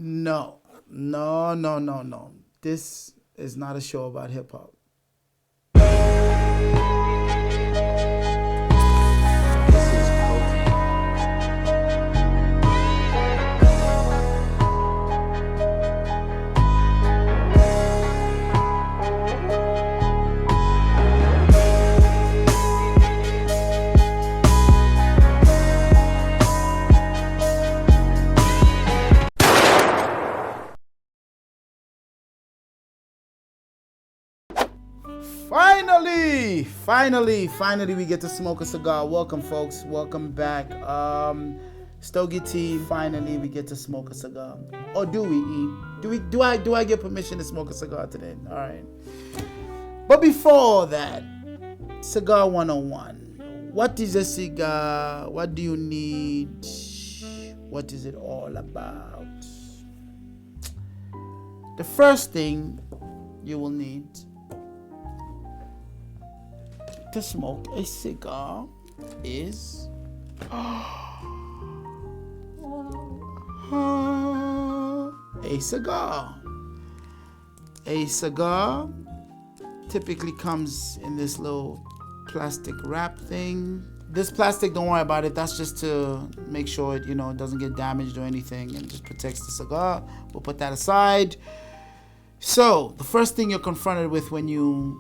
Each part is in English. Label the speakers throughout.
Speaker 1: No, no, no, no, no. This is not a show about hip hop. Finally, we get to smoke a cigar. Welcome, folks. Welcome back. Stogie Tea. Finally, we get to smoke a cigar. Or do we, E? Do I get permission to smoke a cigar today? All right. But before that, Cigar 101. What is a cigar? What do you need? What is it all about? The first thing you will need to smoke a cigar is a cigar. A cigar typically comes in this little plastic wrap thing. This plastic, don't worry about it. That's just to make sure it, it doesn't get damaged or anything, and just protects the cigar. We'll put that aside. So the first thing you're confronted with when you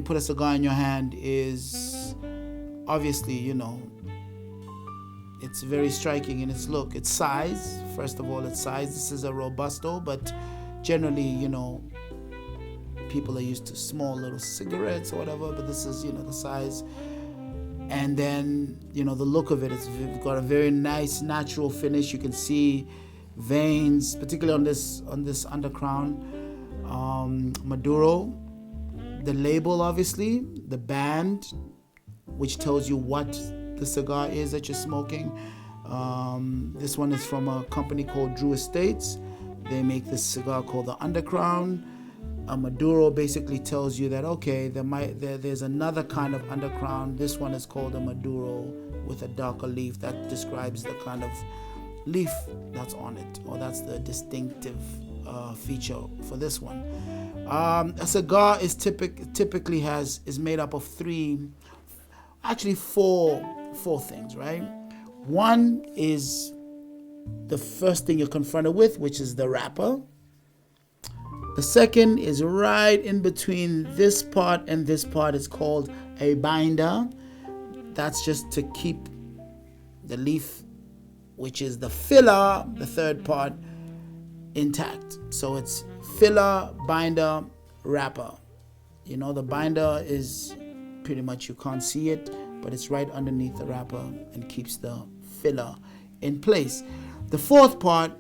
Speaker 1: put a cigar in your hand is obviously, it's very striking in its look. Its size, first of all, its size. This is a Robusto, but generally, people are used to small little cigarettes or whatever, but this is, the size. And then, the look of it, it's got a very nice natural finish. You can see veins, particularly on this undercrown. Maduro. The label, obviously, the band, which tells you what the cigar is that you're smoking. This one is from a company called Drew Estates. They make this cigar called the Undercrown. A Maduro basically tells you that, okay, there's another kind of undercrown. This one is called a Maduro with a darker leaf. That describes the kind of leaf that's on it, or that's the distinctive feature for this one. A cigar is typically is made up of four things, right? One is the first thing you're confronted with, which is the wrapper. The second is right in between this part and this part. It's called a binder. That's just to keep the leaf, which is the filler, the third part, intact. So it's filler, binder, wrapper. The binder is pretty much, you can't see it, but it's right underneath the wrapper and keeps the filler in place. The fourth part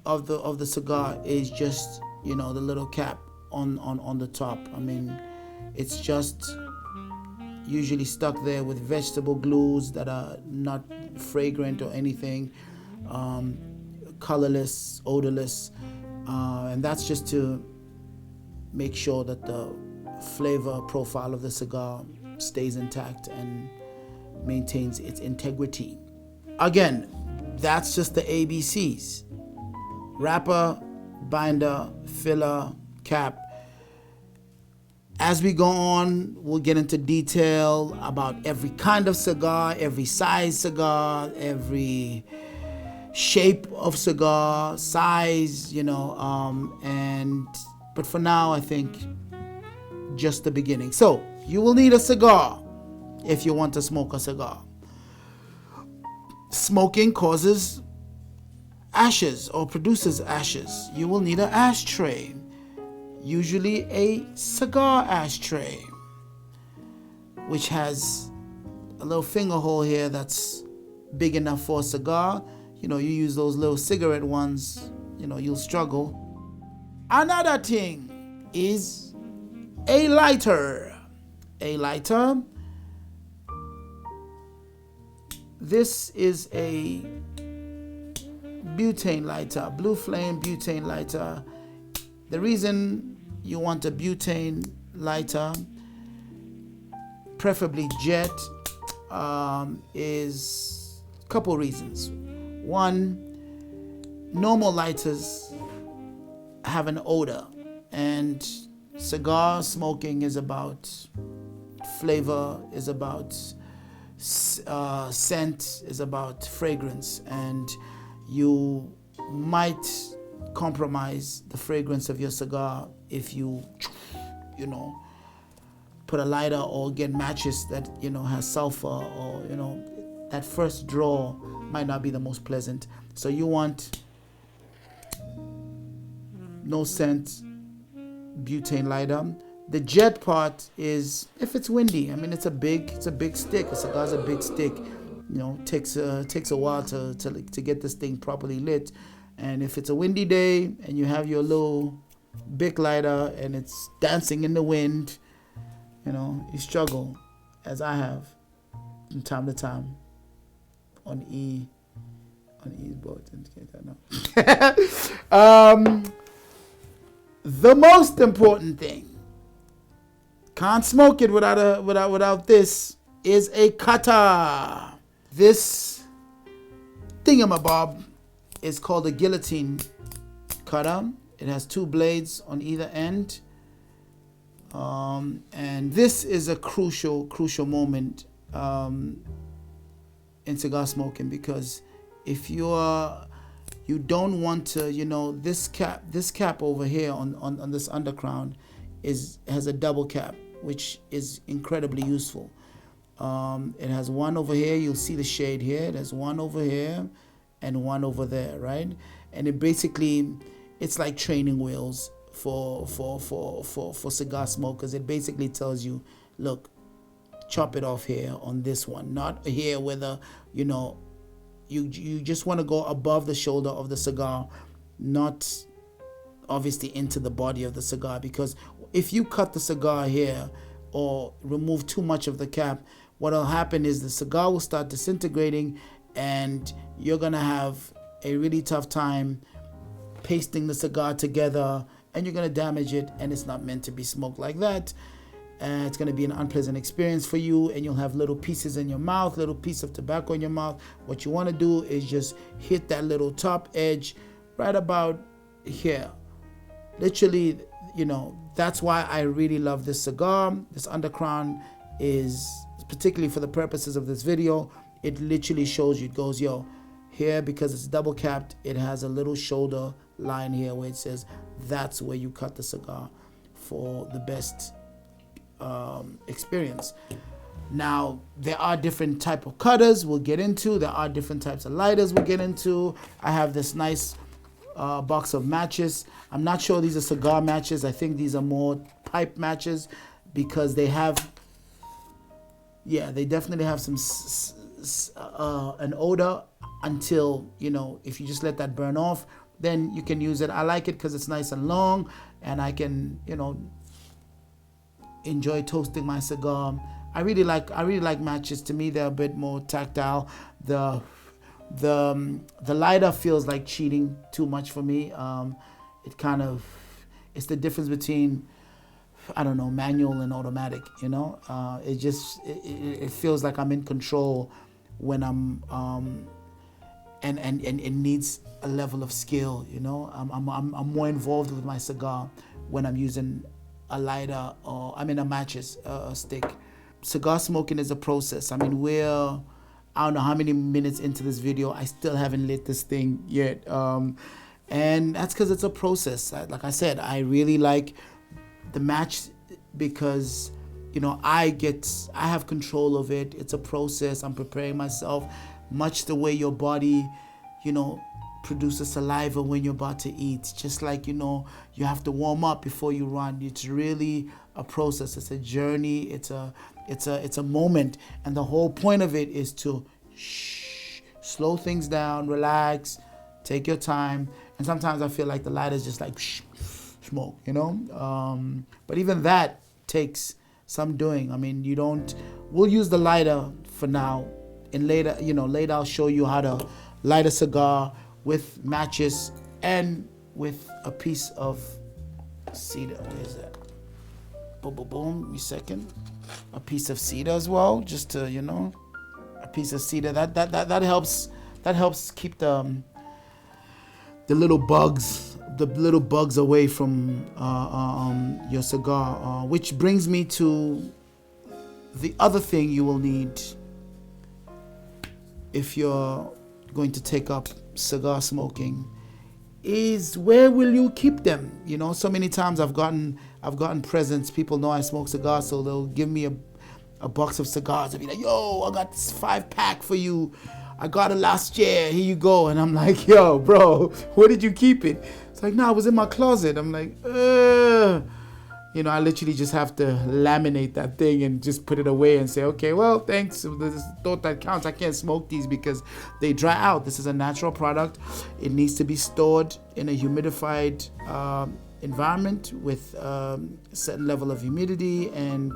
Speaker 1: of the cigar is just, the little cap on the top. I mean, it's just usually stuck there with vegetable glues that are not fragrant or anything, colorless, odorless, and that's just to make sure that the flavor profile of the cigar stays intact and maintains its integrity. Again, that's just the ABCs: wrapper, binder, filler, cap. As we go on, we'll get into detail about every kind of cigar, every size cigar, every shape of cigar, size, but for now, I think just the beginning. So you will need a cigar if you want to smoke a cigar. Smoking causes ashes or produces ashes. You will need an ashtray, usually a cigar ashtray, which has a little finger hole here that's big enough for a cigar. You use those little cigarette ones, you'll struggle. Another thing is a lighter. A lighter. This is a butane lighter, blue flame butane lighter. The reason you want a butane lighter, preferably jet, is a couple reasons. One, normal lighters have an odor, and cigar smoking is about flavor, is about scent, is about fragrance, and you might compromise the fragrance of your cigar if you put a lighter or get matches that has sulfur, or that first draw might not be the most pleasant. So you want no scent butane lighter. The jet part is if it's windy. I mean, it's a big stick. A cigar's a big stick. Takes a while to get this thing properly lit. And if it's a windy day and you have your little big lighter and it's dancing in the wind, you struggle, as I have from time to time on E's boat. The most important thing, can't smoke it without this, is a cutter. This thingamabob is called a guillotine cutter. It has 2 blades on either end. And this is a crucial moment in cigar smoking, because if you don't want to, this cap over here on this undercrown has a double cap, which is incredibly useful. It has one over here. You'll see the shade here. It has one over here and one over there, right? And it's like training wheels for cigar smokers. It basically tells you, look, chop it off here on this one, not here where you just want to go above the shoulder of the cigar, not obviously into the body of the cigar, because if you cut the cigar here or remove too much of the cap, what will happen is the cigar will start disintegrating, and you're gonna have a really tough time pasting the cigar together, and you're gonna damage it, and it's not meant to be smoked like that. It's going to be an unpleasant experience for you, and you'll have little pieces in your mouth, little piece of tobacco in your mouth. What you want to do is just hit that little top edge right about here. Literally, that's why I really love this cigar. This undercrown is, particularly for the purposes of this video, it literally shows you, it goes, here, because it's double capped, it has a little shoulder line here where it says that's where you cut the cigar for the best experience. Now, there are different type of cutters we'll get into. There are different types of lighters we'll get into. I have this nice box of matches. I'm not sure these are cigar matches. I think these are more pipe matches, because they definitely have some an odor until, if you just let that burn off, then you can use it. I like it because it's nice and long, and I can, enjoy toasting my cigar. I really like matches. To me, they're a bit more tactile. The lighter feels like cheating too much for me. It's the difference between, I don't know, manual and automatic. It feels like I'm in control when I'm and it needs a level of skill. I'm more involved with my cigar when I'm using a lighter or a matches stick. Cigar smoking is a process. I don't know how many minutes into this video, I still haven't lit this thing yet, and that's because it's a process. Like I said, I really like the match because I have control of it. It's a process. I'm preparing myself, much the way your body produces saliva when you're about to eat. Just like, you have to warm up before you run. It's really a process. It's a journey. It's a moment. And the whole point of it is to slow things down, relax, take your time. And sometimes I feel like the lighter is just like smoke, but even that takes some doing. We'll use the lighter for now. And later I'll show you how to light a cigar with matches and with a piece of cedar. Where is that? Boom, boom, boom. A second. A piece of cedar as well, just to a piece of cedar. That helps keep the the little bugs away from your cigar. Which brings me to the other thing you will need if you're going to take up cigar smoking is where will you keep them? You know, so many times I've gotten presents. People know I smoke cigars, so they'll give me a box of cigars and be like, yo, I got this 5-pack for you. I got it last year. Here you go. And I'm like, yo, bro, where did you keep it? It's like, no, it was in my closet. I'm like, you know, I literally just have to laminate that thing and just put it away and say, okay, well, thanks. This is thought that counts. I can't smoke these because they dry out. This is a natural product. It needs to be stored in a humidified environment with a certain level of humidity, and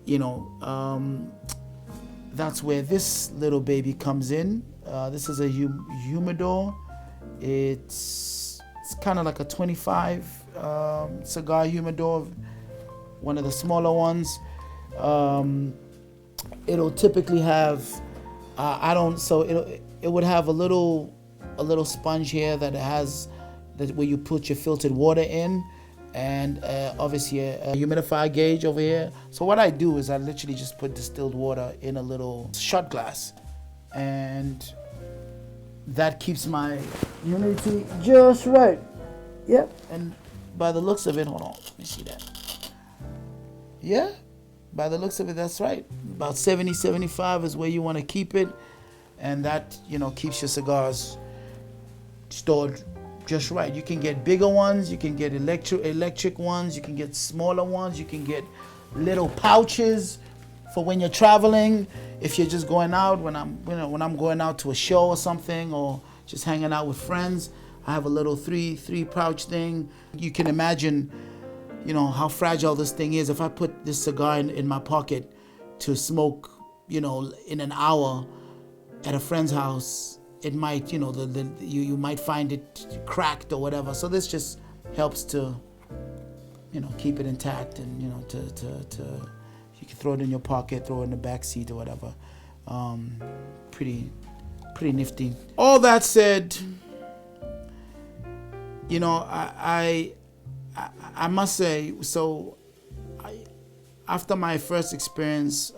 Speaker 1: you know, that's where this little baby comes in. This is a humidor. It's kind of like a 25 cigar humidor, one of the smaller ones. It'll typically have it would have a little sponge here that has where you put your filtered water in, and obviously a humidifier gauge over here. So what I do is I literally just put distilled water in a little shot glass, and that keeps my humidity just right. Yep. And by the looks of it, hold on, let me see that. Yeah, by the looks of it, that's right. About 70, 75 is where you want to keep it, and that, you know, keeps your cigars stored just right. You can get bigger ones, you can get electric ones, you can get smaller ones, you can get little pouches for when you're traveling. If you're just going out, when I'm going out to a show or something, or just hanging out with friends, I have a little three pouch thing. You can imagine, you know, how fragile this thing is. If I put this cigar in my pocket to smoke, you know, in an hour at a friend's house, it might, you know, you might find it cracked or whatever. So this just helps to, you know, keep it intact, and, you know, to you can throw it in your pocket, throw it in the back seat or whatever. Pretty nifty. All that said, you know, I must say, so after my first experience,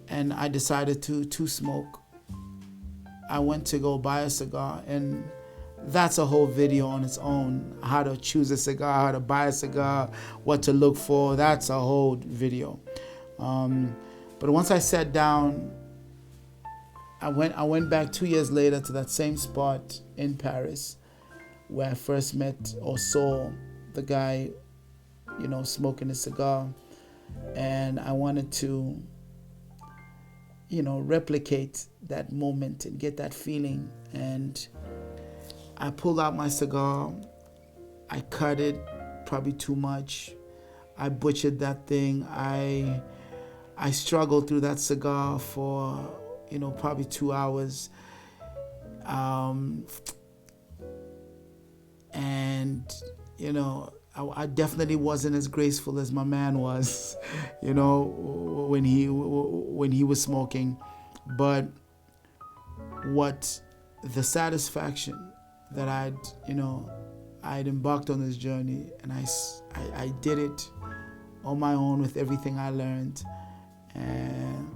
Speaker 1: and I decided to smoke, I went to go buy a cigar, and that's a whole video on its own. How to choose a cigar, how to buy a cigar, what to look for. That's a whole video. But once I sat down, I went back 2 years later to that same spot in Paris where I first met or saw the guy, you know, smoking a cigar, and I wanted to, you know, replicate that moment and get that feeling. And I pulled out my cigar, I cut it probably too much, I butchered that thing, I struggled through that cigar for, you know, probably 2 hours, and, you know, I definitely wasn't as graceful as my man was, you know, when he was smoking. But what the satisfaction that I'd embarked on this journey, and I did it on my own with everything I learned, and,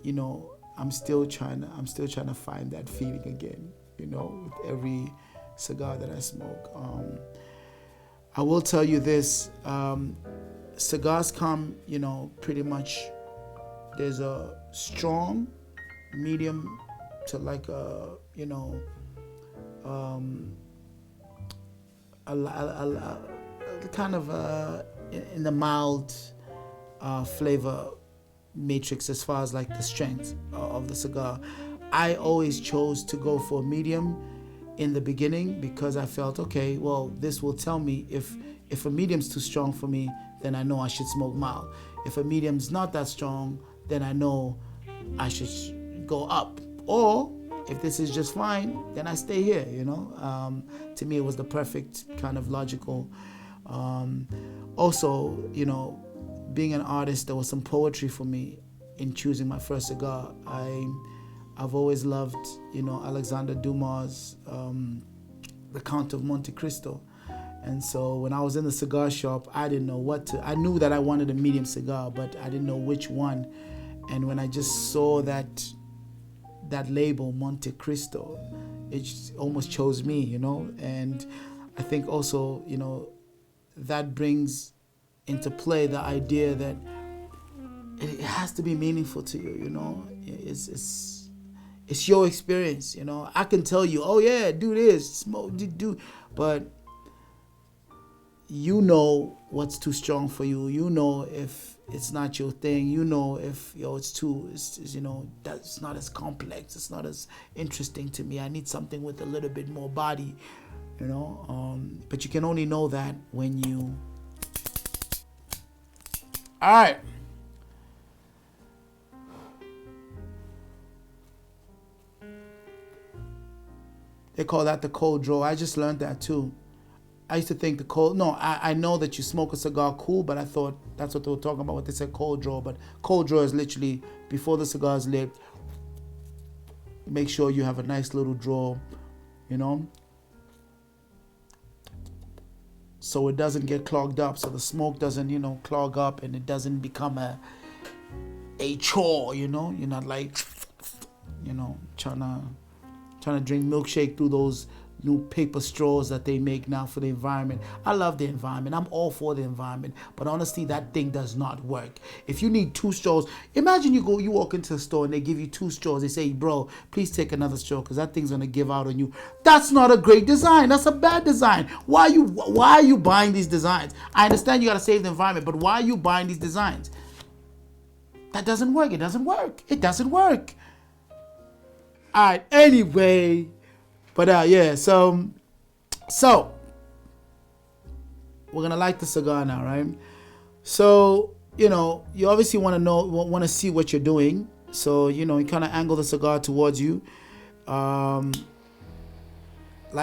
Speaker 1: you know, I'm still trying to find that feeling again, you know, with every cigar that I smoke. I will tell you this, cigars come, you know, pretty much, there's a strong, medium to like a, you know, a kind of in the mild flavor matrix as far as like the strength of the cigar. I always chose to go for medium in the beginning because I felt, okay, well, this will tell me if a medium's too strong for me, then I know I should smoke mild. If a medium's not that strong, then I know I should go up. Or if this is just fine, then I stay here, you know. To me, it was the perfect kind of logical. Also, you know, being an artist, there was some poetry for me in choosing my first cigar. I've always loved, Alexander Dumas' The Count of Monte Cristo. And so when I was in the cigar shop, I didn't know I knew that I wanted a medium cigar, but I didn't know which one. And when I just saw that label, Monte Cristo, it just almost chose me, And I think also, that brings into play the idea that it has to be meaningful to you, It's your experience, I can tell you, oh yeah, do this, smoke, do, but what's too strong for you. If it's not your thing. If that's not as complex. It's not as interesting to me. I need something with a little bit more body. But you can only know that when you. All right. They call that the cold draw. I just learned that too. I used to think I know that you smoke a cigar cool, but I thought that's what they were talking about when they said cold draw. But cold draw is literally before the cigar is lit, make sure you have a nice little draw, so it doesn't get clogged up, so the smoke doesn't, clog up, and it doesn't become a chore, You're not like, trying to drink milkshake through those new paper straws that they make now for the environment. I love the environment. I'm all for the environment. But honestly, that thing does not work. If you need 2 straws, imagine you walk into the store and they give you 2 straws. They say, bro, please take another straw because that thing's going to give out on you. That's not a great design. That's a bad design. Why are you buying these designs? I understand you got to save the environment, but why are you buying these designs? That doesn't work. It doesn't work. It doesn't work. All right. Anyway. But yeah, so we're gonna light the cigar now, right? So you obviously want to see what you're doing. So you kind of angle the cigar towards you, light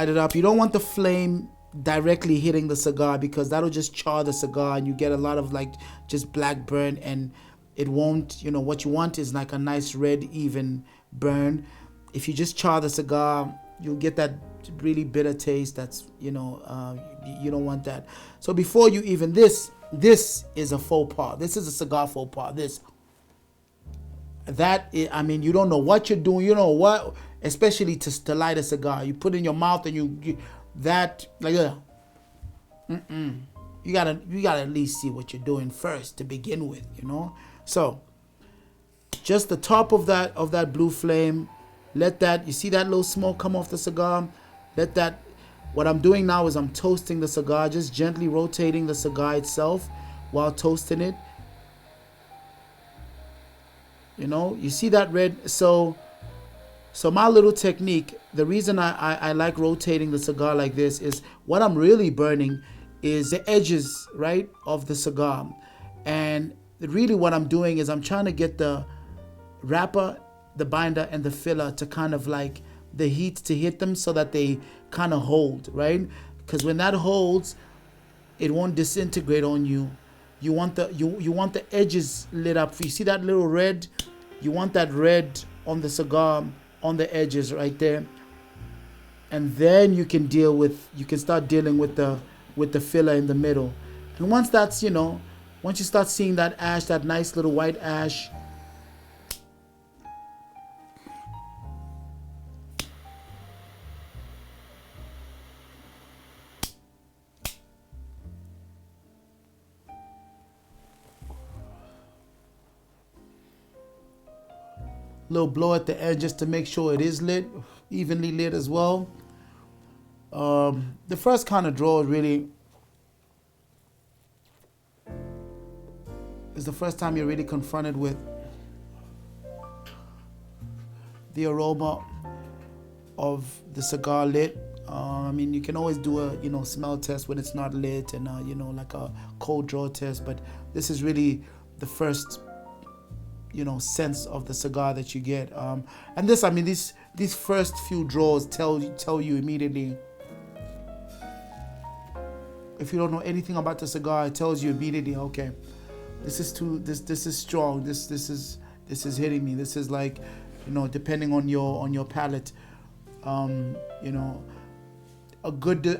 Speaker 1: it up. You don't want the flame directly hitting the cigar because that'll just char the cigar and you get a lot of like just black burn, and it won't. What you want is like a nice red even burn. If you just char the cigar, you'll get that really bitter taste. That's you don't want that. So before you even this is a faux pas. This is a cigar faux pas. You don't know what you're doing. You know what, especially to light a cigar. You put it in your mouth and you that like You gotta at least see what you're doing first to begin with. So just the top of that blue flame. Let that, you see that little smoke come off the cigar? What I'm doing now is I'm toasting the cigar, just gently rotating the cigar itself while toasting it. You see that red? So my little technique, the reason I like rotating the cigar like this is what I'm really burning is the edges, right, of the cigar. And really what I'm doing is I'm trying to get the wrapper, the binder, and the filler to kind of like the heat to hit them so that they kind of hold, right? Because when that holds, it won't disintegrate on you. You want the edges lit up. You see that little red? You want that red on the cigar, on the edges right there. And then you can start dealing with the filler in the middle. And once that's, once you start seeing that ash, that nice little white ash, little blow at the end just to make sure it is lit, evenly lit as well. The first kind of draw really is the first time you're really confronted with the aroma of the cigar lit. You can always do a smell test when it's not lit, and like a cold draw test, but this is really the first sense of the cigar that you get. And these first few draws tell you immediately. If you don't know anything about the cigar, it tells you immediately, okay, this is strong. This is hitting me. This is like, depending on your palate. You know, a good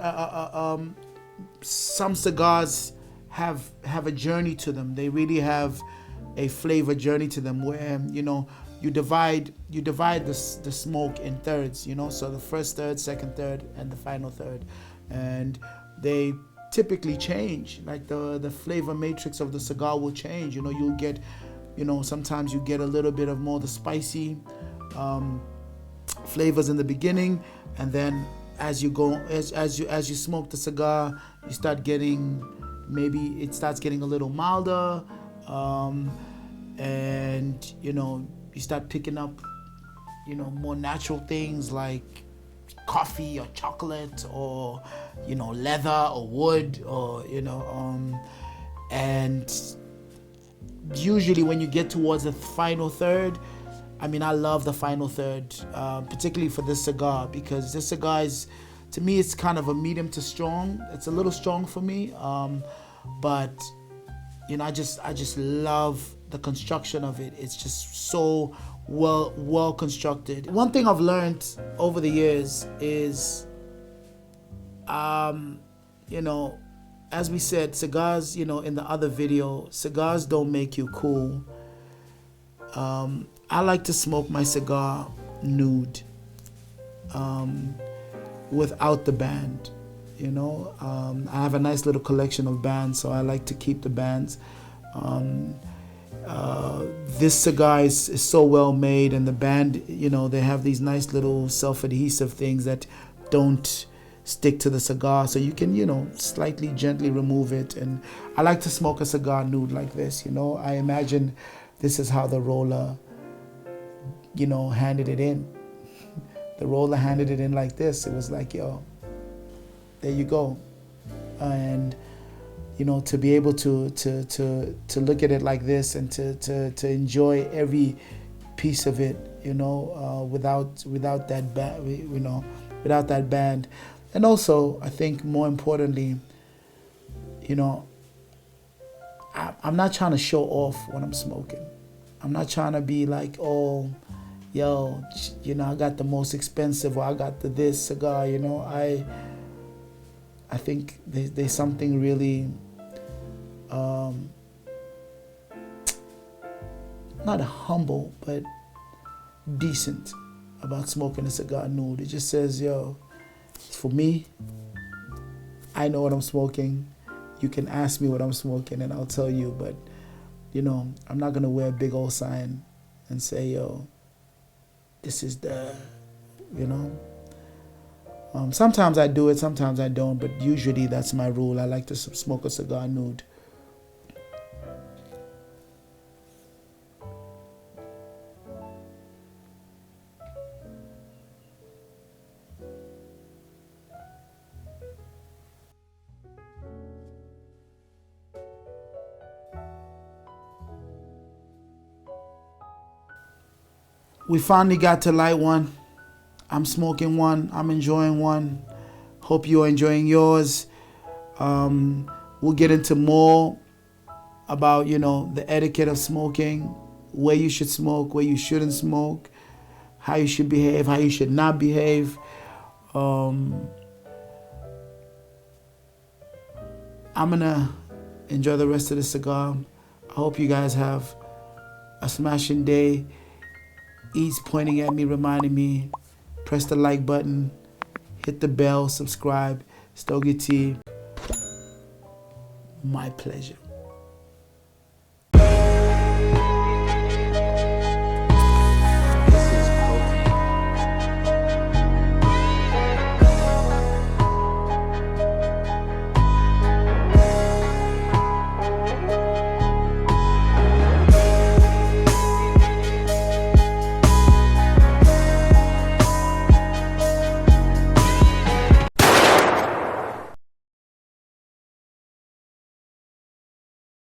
Speaker 1: some cigars have a journey to them. They really have a flavor journey to them, where you divide the smoke in thirds. So the first third, second third, and the final third, and they typically change. Like the flavor matrix of the cigar will change. You'll get, sometimes you get a little bit of more the spicy flavors in the beginning, and then as you smoke the cigar, you start getting, maybe it starts getting a little milder, and you start picking up more natural things like coffee or chocolate or leather or wood, or and usually when you get towards the final third, I love the final third, particularly for this cigar, because this cigar is, to me, it's kind of a medium to strong. It's a little strong for me, but I just love the construction of it. It's just so well constructed. One thing I've learned over the years is, as we said, cigars, in the other video, cigars don't make you cool. I like to smoke my cigar nude, without the band. I have a nice little collection of bands, so I like to keep the bands. This cigar is so well made, and the band, they have these nice little self-adhesive things that don't stick to the cigar, so you can, slightly gently remove it. And I like to smoke a cigar nude like this. I imagine this is how the roller, handed it in. The roller handed it in like this. It was like, yo, there you go. And to be able to look at it like this, and to enjoy every piece of it, without that without that band. And also, I think more importantly, I'm not trying to show off when I'm smoking. I'm not trying to be like, oh, yo, I got the most expensive, or I got the this cigar. I think there's something really, not humble, but decent about smoking a cigar nude. It just says, yo, for me, I know what I'm smoking. You can ask me what I'm smoking and I'll tell you, but I'm not gonna wear a big old sign and say, yo, this is the, sometimes I do it, sometimes I don't, but usually that's my rule. I like to smoke a cigar nude. We finally got to light one. I'm smoking one. I'm enjoying one. Hope you're enjoying yours. We'll get into more about, the etiquette of smoking, where you should smoke, where you shouldn't smoke, how you should behave, how you should not behave. I'm gonna enjoy the rest of the cigar. I hope you guys have a smashing day. E's pointing at me, reminding me, press the like button, hit the bell, subscribe. Stogie T, my pleasure.